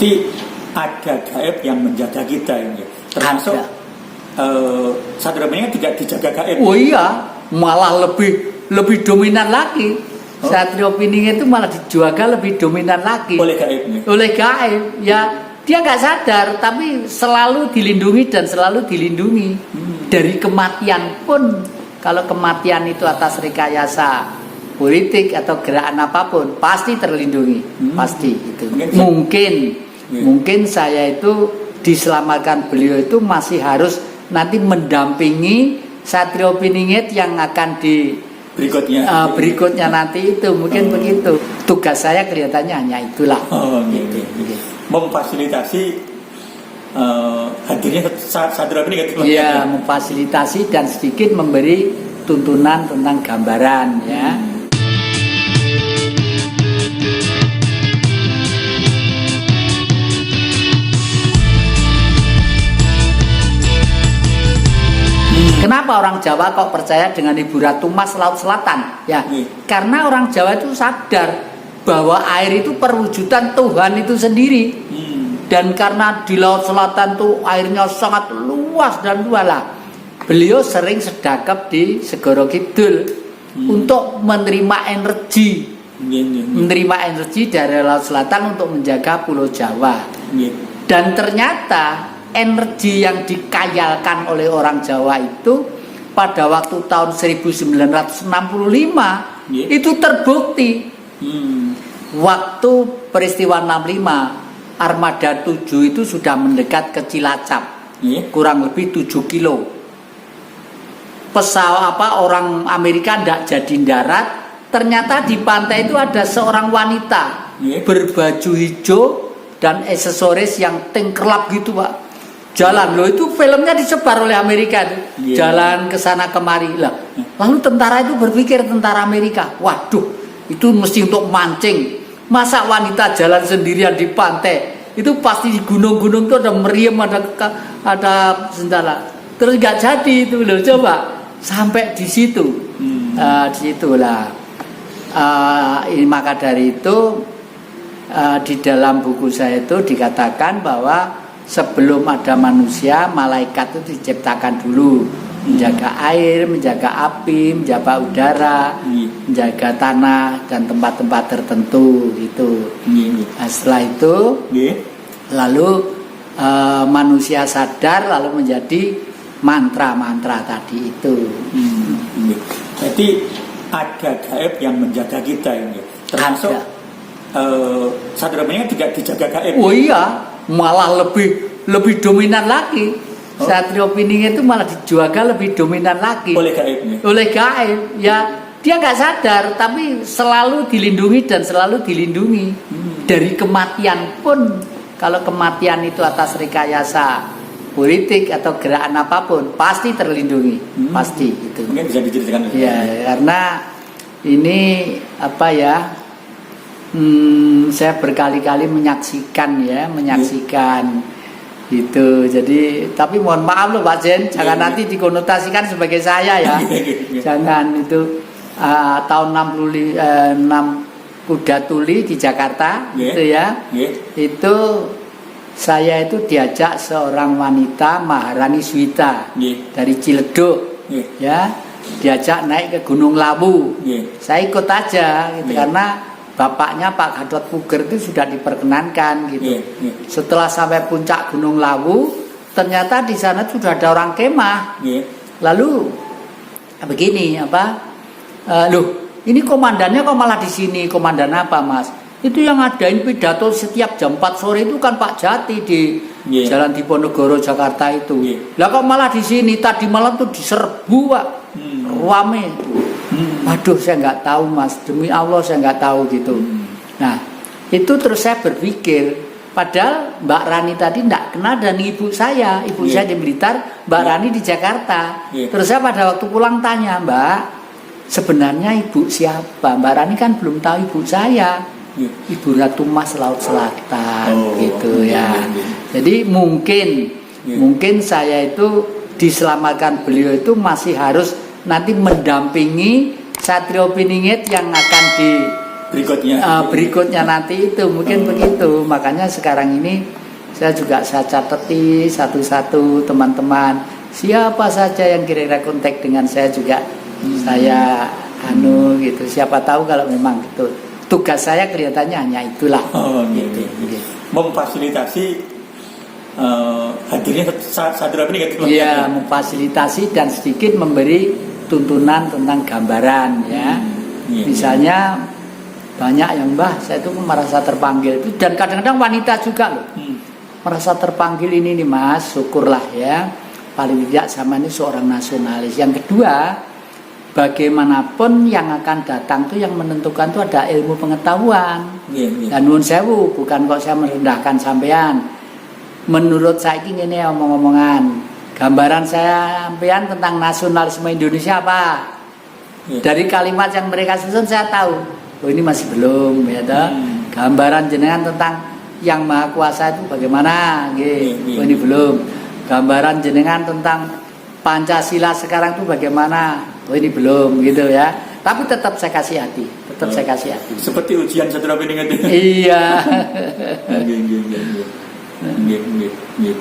Berarti ada gaib yang menjaga kita ini. Termasuk Satrio Piningit tidak dijaga gaib. Oh iya, malah lebih dominan lagi. Satrio Piningit itu malah dijaga lebih dominan lagi. Oleh gaib. Oleh gaib, ya dia nggak sadar, tapi selalu dilindungi dan selalu dilindungi dari kematian pun. Kalau kematian itu atas rekayasa politik atau gerakan apapun, pasti terlindungi, pasti itu. Mungkin saya itu diselamatkan beliau itu masih harus nanti mendampingi Satrio Piningit yang akan di berikutnya nanti itu mungkin begitu. Tugas saya kelihatannya hanya itulah. Gitu. Memfasilitasi hadirnya Satrio Piningit. Iya, memfasilitasi dan sedikit memberi tuntunan tentang gambaran ya. Kenapa orang Jawa kok percaya dengan Ibu Ratu Mas Laut Selatan? Ya, karena orang Jawa itu sadar bahwa air itu perwujudan Tuhan itu sendiri. Dan karena di Laut Selatan tuh airnya sangat luas dan luas, beliau sering sedekap di Segoro Kidul untuk menerima energi dari Laut Selatan untuk menjaga Pulau Jawa. Dan ternyata energi yang dikayalkan oleh orang Jawa itu pada waktu tahun 1965 itu terbukti. Waktu peristiwa 65 Armada 7 itu sudah mendekat ke Cilacap, kurang lebih 7 kilo. Pesawat orang Amerika tidak jadi darat. Ternyata di pantai itu ada seorang wanita berbaju hijau dan aksesoris yang tengkerlap gitu, Pak. Jalan loh, itu filmnya disebar oleh Amerika itu. Jalan ke sana kemari lah. Lalu tentara itu berpikir, tentara Amerika, waduh, itu mesti untuk mancing. Masa wanita jalan sendirian di pantai? Itu pasti di gunung-gunung itu ada meriam, ada senjata. Terus nggak jadi itu loh, coba sampai di situ. Di situlah. Ini maka dari itu di dalam buku saya itu dikatakan bahwa sebelum ada manusia, malaikat itu diciptakan dulu, menjaga air, menjaga api, menjaga udara, menjaga tanah dan tempat-tempat tertentu itu. Nah, setelah itu lalu manusia sadar lalu menjadi mantra-mantra tadi itu. Jadi ada gaib yang menjaga kita ini. Termasuk Satrio Piningit tidak dijaga gaib. Oh iya, malah lebih dominan lagi. Satrio Piningit itu malah dijaga lebih dominan lagi oleh gaib. Oleh gaib, ya dia nggak sadar, tapi selalu dilindungi dan selalu dilindungi dari kematian pun. Kalau kematian itu atas rekayasa politik atau gerakan apapun, pasti terlindungi, pasti itu. Mungkin bisa diceritakan. Ya, karena ini apa ya? Saya berkali-kali menyaksikan itu. Jadi, tapi mohon maaf loh Pak Jen, jangan nanti dikonotasikan sebagai saya ya. Jangan itu tahun 66 Kuda Tuli di Jakarta gitu ya. Itu saya itu diajak seorang wanita Maharani Swita dari Ciledug ya, diajak naik ke Gunung Lawu. Saya ikut aja gitu karena bapaknya Pak Gatot Puger itu sudah diperkenankan gitu. Setelah sampai puncak Gunung Lawu, ternyata di sana sudah ada orang kemah. Lalu begini loh, ini komandannya kok malah di sini? Komandan apa, Mas? Itu yang ngadain pidato setiap jam 4 sore itu kan Pak Jati di Jalan Diponegoro Jakarta itu. Lah kok malah di sini? Tadi malam tuh diserbu, Pak. Rame. Waduh, saya nggak tahu Mas, demi Allah saya nggak tahu gitu. Nah, itu terus saya berpikir, padahal Mbak Rani tadi nggak kenal dan ibu saya saya di Blitar, Mbak Rani di Jakarta. Terus saya pada waktu pulang tanya, Mbak, sebenarnya ibu siapa? Mbak Rani kan belum tahu ibu saya, Ibu Ratu Mas Laut Selatan gitu ya. Jadi mungkin saya itu diselamatkan beliau itu masih harus nanti mendampingi Satrio Piningit yang akan berikutnya nanti itu mungkin begitu. Makanya sekarang ini saya catati satu-satu teman-teman siapa saja yang kira-kira kontak dengan saya juga saya gitu. Siapa tahu kalau memang itu tugas saya kelihatannya hanya itulah. Gitu. Memfasilitasi hadirnya Sadra ini gitu. Iya, memfasilitasi dan sedikit memberi tuntunan tentang gambaran ya. Misalnya banyak yang Mbah, saya itu merasa terpanggil itu dan kadang-kadang wanita juga loh. Merasa terpanggil ini nih Mas, syukurlah ya. Paling tidak sama ini seorang nasionalis. Yang kedua, bagaimanapun yang akan datang tuh yang menentukan tuh ada ilmu pengetahuan. Dan nuwun sewu, bukan kok saya merendahkan sampean. Menurut saya ini omong-omongan gambaran saya sampean tentang nasionalisme Indonesia apa? Dari kalimat yang mereka susun saya tahu. Oh ini masih belum ya toh. Gambaran jenengan tentang yang maha kuasa itu bagaimana? Oh ini belum. Gambaran jenengan tentang Pancasila sekarang itu bagaimana? Oh ini belum gitu ya. Tapi tetap saya kasih hati, saya kasih hati. Seperti ujian Sadra Bening itu. Iya. Nggih.